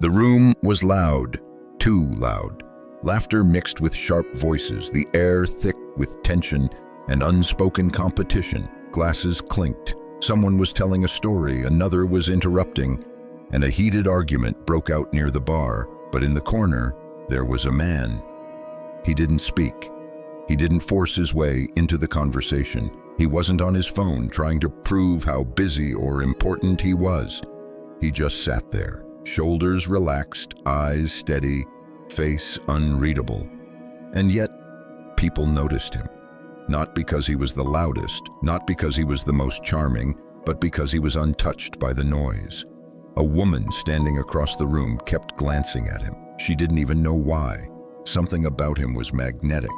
The room was loud, too loud. Laughter mixed with sharp voices, the air thick with tension and unspoken competition. Glasses clinked. Someone was telling a story, another was interrupting, and a heated argument broke out near the bar. But in the corner, there was a man. He didn't speak. He didn't force his way into the conversation. He wasn't on his phone trying to prove how busy or important he was. He just sat there, shoulders relaxed, eyes steady, face unreadable. And yet, people noticed him. Not because he was the loudest, not because he was the most charming, but because he was untouched by the noise. A woman standing across the room kept glancing at him. She didn't even know why. Something about him was magnetic.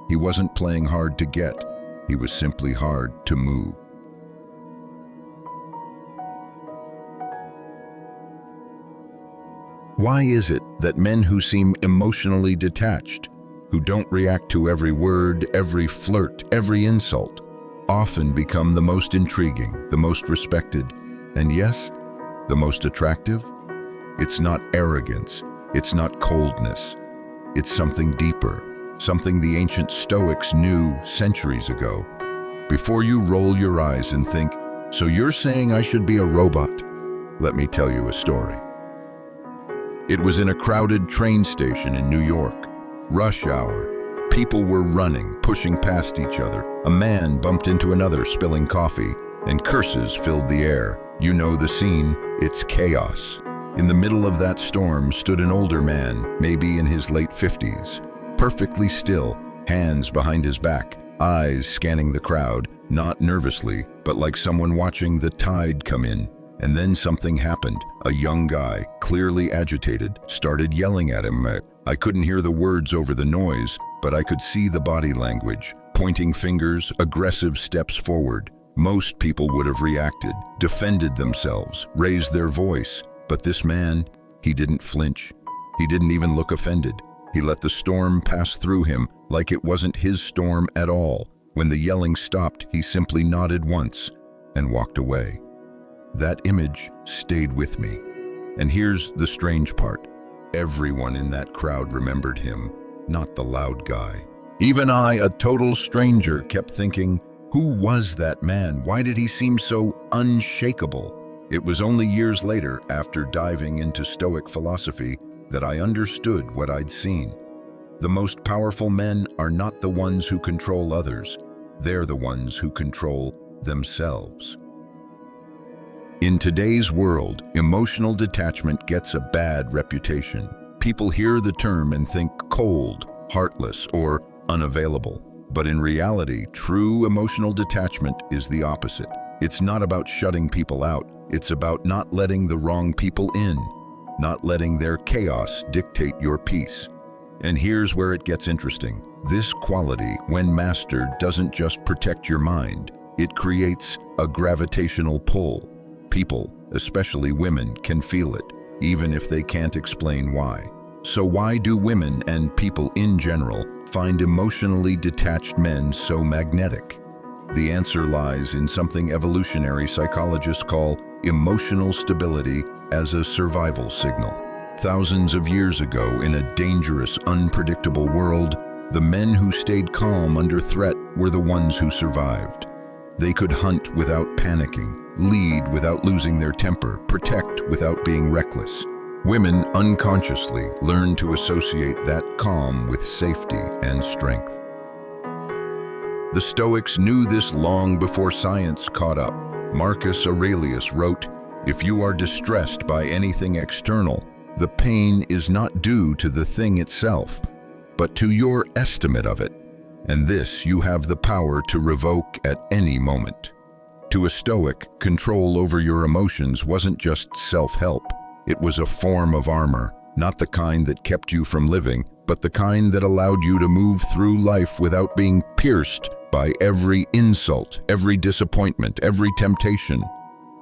He wasn't playing hard to get. He was simply hard to move. Why is it that men who seem emotionally detached, who don't react to every word, every flirt, every insult, often become the most intriguing, the most respected, and yes, the most attractive? It's not arrogance, it's not coldness, it's something deeper, something the ancient Stoics knew centuries ago. Before you roll your eyes and think, "So you're saying I should be a robot?" Let me tell you a story. It was in a crowded train station in New York. Rush hour. People were running, pushing past each other. A man bumped into another, spilling coffee, and curses filled the air. You know the scene. It's chaos. In the middle of that storm stood an older man, maybe in his late 50s, perfectly still, hands behind his back, eyes scanning the crowd, not nervously, but like someone watching the tide come in. And then something happened. A young guy, clearly agitated, started yelling at him. I couldn't hear the words over the noise, but I could see the body language, pointing fingers, aggressive steps forward. Most people would have reacted, defended themselves, raised their voice. But this man, he didn't flinch. He didn't even look offended. He let the storm pass through him like it wasn't his storm at all. When the yelling stopped, he simply nodded once and walked away. That image stayed with me. And here's the strange part. Everyone in that crowd remembered him, not the loud guy. Even I, a total stranger, kept thinking, who was that man? Why did he seem so unshakable? It was only years later, after diving into Stoic philosophy, that I understood what I'd seen. The most powerful men are not the ones who control others. They're the ones who control themselves. In today's world, emotional detachment gets a bad reputation. People hear the term and think cold, heartless, or unavailable. But in reality, true emotional detachment is the opposite. It's not about shutting people out. It's about not letting the wrong people in, not letting their chaos dictate your peace. And here's where it gets interesting. This quality, when mastered, doesn't just protect your mind. It creates a gravitational pull. People, especially women, can feel it, even if they can't explain why. So why do women and people in general find emotionally detached men so magnetic? The answer lies in something evolutionary psychologists call emotional stability as a survival signal. Thousands of years ago, in a dangerous, unpredictable world, the men who stayed calm under threat were the ones who survived. They could hunt without panicking, lead without losing their temper, protect without being reckless. Women unconsciously learn to associate that calm with safety and strength. The Stoics knew this long before science caught up. Marcus Aurelius wrote, "If you are distressed by anything external, the pain is not due to the thing itself, but to your estimate of it, and this you have the power to revoke at any moment." To a Stoic, control over your emotions wasn't just self-help. It was a form of armor, not the kind that kept you from living, but the kind that allowed you to move through life without being pierced by every insult, every disappointment, every temptation.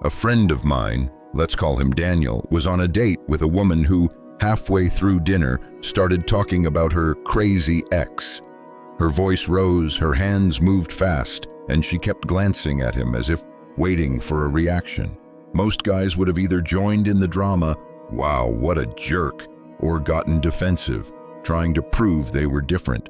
A friend of mine, let's call him Daniel, was on a date with a woman who, halfway through dinner, started talking about her crazy ex. Her voice rose, her hands moved fast, and she kept glancing at him as if waiting for a reaction. Most guys would have either joined in the drama wow, what a jerk, or gotten defensive, trying to prove they were different.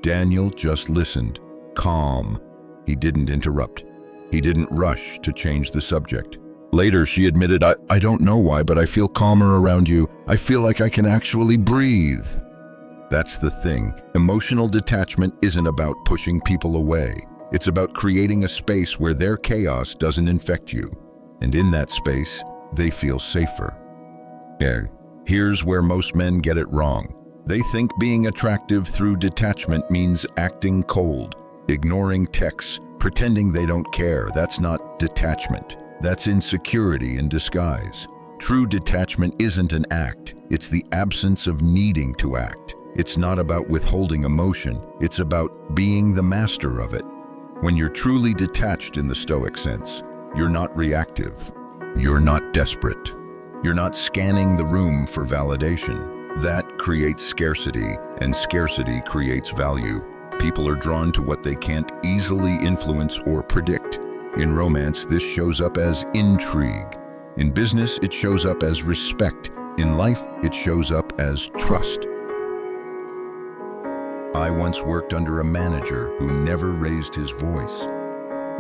Daniel just listened, calm. He didn't interrupt. He didn't rush to change the subject. Later, she admitted, I don't know why, but I feel calmer around you. I feel like I can actually breathe. That's the thing. Emotional detachment isn't about pushing people away. It's about creating a space where their chaos doesn't infect you. And in that space, they feel safer. Here's where most men get it wrong. They think being attractive through detachment means acting cold, ignoring texts, pretending they don't care. That's not detachment. That's insecurity in disguise. True detachment isn't an act. It's the absence of needing to act. It's not about withholding emotion. It's about being the master of it. When you're truly detached in the Stoic sense, you're not reactive. You're not desperate. You're not scanning the room for validation. That creates scarcity, and scarcity creates value. People are drawn to what they can't easily influence or predict. In romance, this shows up as intrigue. In business, it shows up as respect. In life, it shows up as trust. I once worked under a manager who never raised his voice.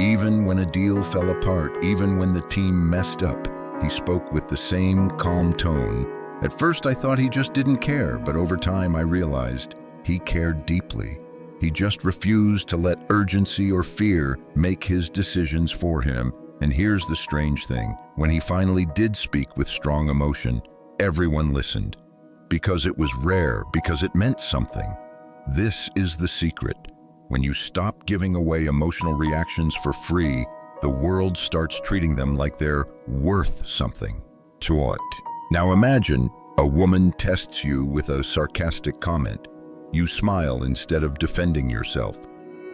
Even when a deal fell apart, even when the team messed up, he spoke with the same calm tone. At first, I thought he just didn't care, but over time I realized he cared deeply. He just refused to let urgency or fear make his decisions for him. And here's the strange thing. When he finally did speak with strong emotion, everyone listened. Because it was rare, because it meant something. This is the secret. When you stop giving away emotional reactions for free, the world starts treating them like they're worth something. To what? Now imagine a woman tests you with a sarcastic comment. You smile instead of defending yourself.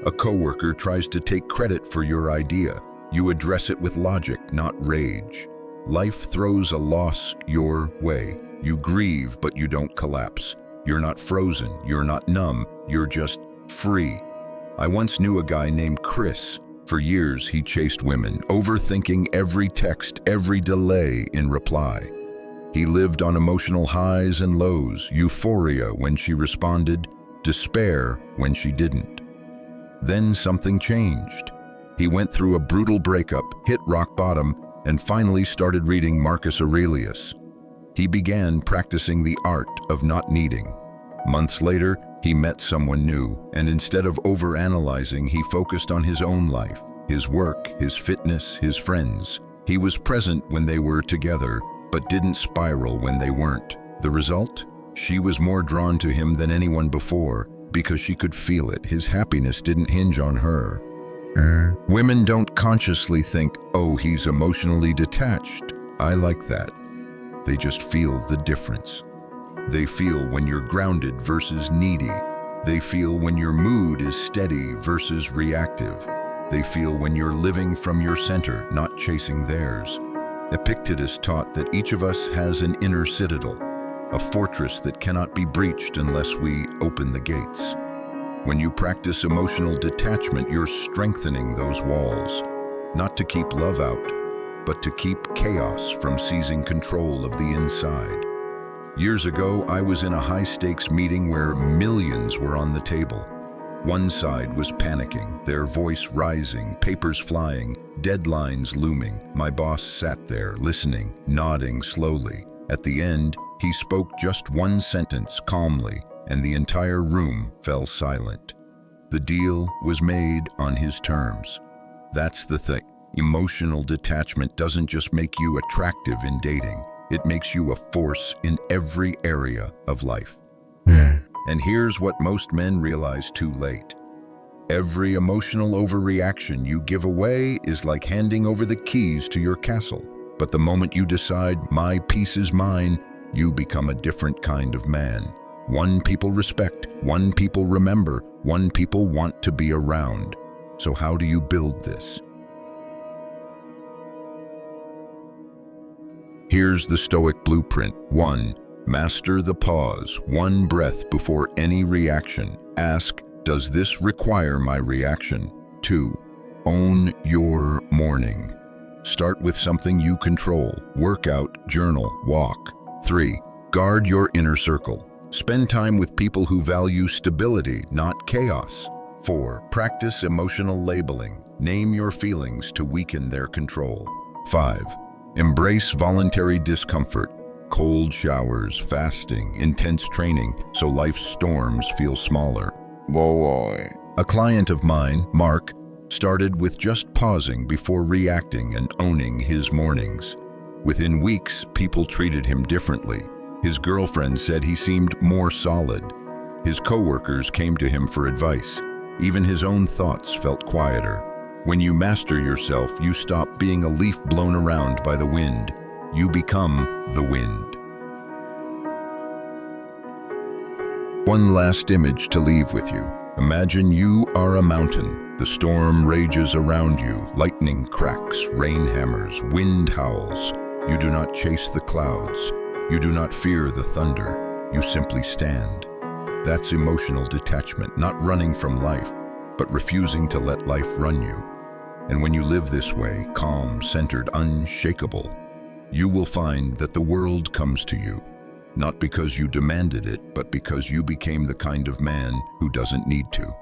A coworker tries to take credit for your idea. You address it with logic, not rage. Life throws a loss your way. You grieve, but you don't collapse. You're not frozen, you're not numb, you're just free. I once knew a guy named Chris. For years, he chased women, overthinking every text, every delay in reply. He lived on emotional highs and lows, euphoria when she responded, despair when she didn't. Then something changed. He went through a brutal breakup, hit rock bottom, and finally started reading Marcus Aurelius. He began practicing the art of not needing. Months later, he met someone new, and instead of overanalyzing, he focused on his own life, his work, his fitness, his friends. He was present when they were together, but didn't spiral when they weren't. The result? She was more drawn to him than anyone before, because she could feel it. His happiness didn't hinge on her. Women don't consciously think, oh, he's emotionally detached. I like that. They just feel the difference. They feel when you're grounded versus needy. They feel when your mood is steady versus reactive. They feel when you're living from your center, not chasing theirs. Epictetus taught that each of us has an inner citadel, a fortress that cannot be breached unless we open the gates. When you practice emotional detachment, you're strengthening those walls, not to keep love out, but to keep chaos from seizing control of the inside. Years ago, I was in a high-stakes meeting where millions were on the table. One side was panicking, their voice rising, papers flying, deadlines looming. My boss sat there, listening, nodding slowly. At the end, he spoke just one sentence calmly, and the entire room fell silent. The deal was made on his terms. That's the thing. Emotional detachment doesn't just make you attractive in dating. It makes you a force in every area of life. And here's what most men realize too late. Every emotional overreaction you give away is like handing over the keys to your castle. But the moment you decide, my peace is mine, you become a different kind of man. One people respect, one people remember, one people want to be around. So how do you build this? Here's the Stoic blueprint. 1. Master the pause, one breath before any reaction. Ask, does this require my reaction? 2. Own your morning. Start with something you control. Workout, journal, walk. 3. Guard your inner circle. Spend time with people who value stability, not chaos. 4. Practice emotional labeling. Name your feelings to weaken their control. 5. Embrace voluntary discomfort. Cold showers, fasting, intense training, so life's storms feel smaller. Boy. A client of mine, Mark, started with just pausing before reacting and owning his mornings. Within weeks, people treated him differently. His girlfriend said he seemed more solid. His coworkers came to him for advice. Even his own thoughts felt quieter. When you master yourself, you stop being a leaf blown around by the wind. You become the wind. One last image to leave with you. Imagine you are a mountain. The storm rages around you. Lightning cracks, rain hammers, wind howls. You do not chase the clouds. You do not fear the thunder. You simply stand. That's emotional detachment, not running from life, but refusing to let life run you. And when you live this way, calm, centered, unshakable, you will find that the world comes to you, not because you demanded it, but because you became the kind of man who doesn't need to.